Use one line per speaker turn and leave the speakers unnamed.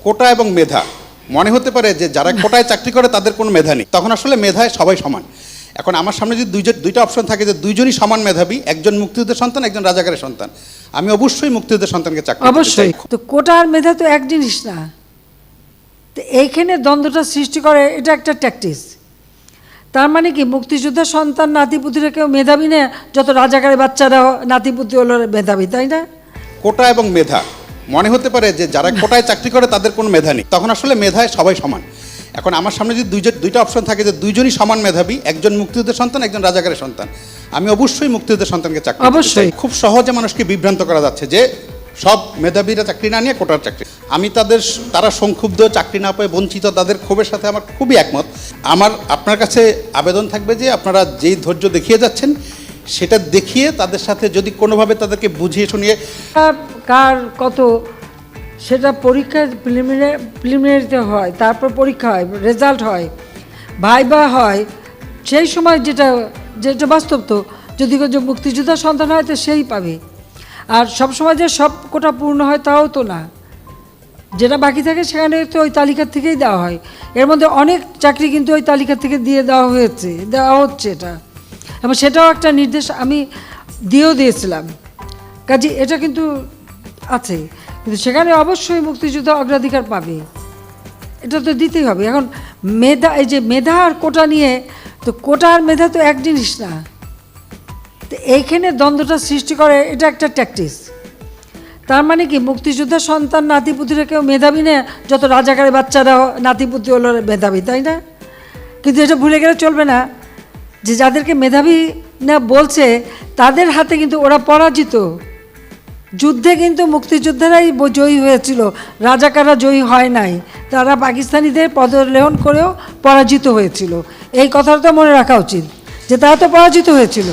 কোটা এবং মেধা মনে হতে পারে যে যারা কোটায় চাকরি করে তাদের কোনো মেধা নেই, তখন আসলে মেধায় সবাই সমান। এখন আমার সামনে যদি দুইটা অপশন থাকে যে দুইজনই সমান মেধাবী, একজন মুক্তিযুদ্ধের সন্তান, একজন রাজাকারের সন্তান, আমি অবশ্যই মুক্তিযুদ্ধের সন্তানকে চাকরি দিতে চাই।
অবশ্যই। তো কোটা আর মেধা তো এক জিনিস না, তো এইখানে দ্বন্দ্বটা সৃষ্টি করে, এটা একটা ট্যাকটিস। তার মানে কি মুক্তিযোদ্ধার সন্তান নাতিপুতিরা কেউ মেধাবী না, যত রাজাকারের বাচ্চারা নাতিপুতি হলো মেধাবী, তাই না?
কোটা এবং মেধা মনে হতে পারে যে যারা কোটায় চাকরি করে তাদের কোনো মেধা নেই, তখন আসলে মেধায় সবাই সমান। এখন আমার সামনে যদি দুইটা অপশন থাকে যে দুইজনই সমান মেধাবী, একজন মুক্তিযুদ্ধের সন্তান, একজন রাজাকারের সন্তান, আমি অবশ্যই মুক্তিযুদ্ধের সন্তানকে চাকরি দিতে চাই।
অবশ্যই।
খুব সহজে মানুষকে বিভ্রান্ত করা যাচ্ছে যে সব মেধাবীরা চাকরি না নিয়ে কোটার চাকরি। আমি তারা সংক্ষুব্ধ, চাকরি না পেয়ে বঞ্চিত, তাদের ক্ষোভের সাথে আমার খুবই একমত। আমার আপনার কাছে আবেদন থাকবে যে আপনারা যেই ধৈর্য দেখিয়ে যাচ্ছেন সেটা দেখিয়ে তাদের সাথে যদি কোনোভাবে তাদেরকে বুঝিয়ে শুনিয়ে
কার কত সেটা পরীক্ষা প্রিলিমিনারিতে হয়, তারপর পরীক্ষা হয়, রেজাল্ট হয়, ভাইবা হয়, সেই সময় যেটা বাস্তব। তো যদি মুক্তিযোদ্ধার সন্তান হয় তো সেই পাবে। আর সব সময় যে সব কোটা পূর্ণ হয় তাও তো না, যেটা বাকি থাকে সেখানে তো ওই তালিকা থেকেই দেওয়া হয়। এর মধ্যে অনেক চাকরি কিন্তু ওই তালিকা থেকে দেওয়া হচ্ছে এটা, এবং সেটাও একটা নির্দেশ আমি দিয়েছিলাম। কাজে এটা কিন্তু আছে, কিন্তু সেখানে অবশ্যই মুক্তিযুদ্ধ অগ্রাধিকার পাবে, এটা তো দিতেই হবে। এখন এই যে মেধা আর কোটা নিয়ে, তো কোটা আর মেধা তো এক জিনিস না, তো এইখানে দ্বন্দ্বটা সৃষ্টি করে, এটা একটা ট্যাকটিস। তার মানে কি মুক্তিযোদ্ধার সন্তান নাতিপুতিরা কেউ মেধাবী না, যত রাজাকারের বাচ্চারা নাতিপুতি হলো মেধাবী, তাই না? কিন্তু এটা ভুলে গেলে চলবে না যে যাদেরকে মেধাবী না বলছে তাদের হাতে কিন্তু ওরা পরাজিত। যুদ্ধে কিন্তু মুক্তিযোদ্ধারাই জয়ী হয়েছিল, রাজাকাররা জয়ী হয় নাই। তারা পাকিস্তানিদের পদলেহন করেও পরাজিত হয়েছিল। এই কথাটা তো মনে রাখা উচিত যে তারা তো পরাজিত হয়েছিল।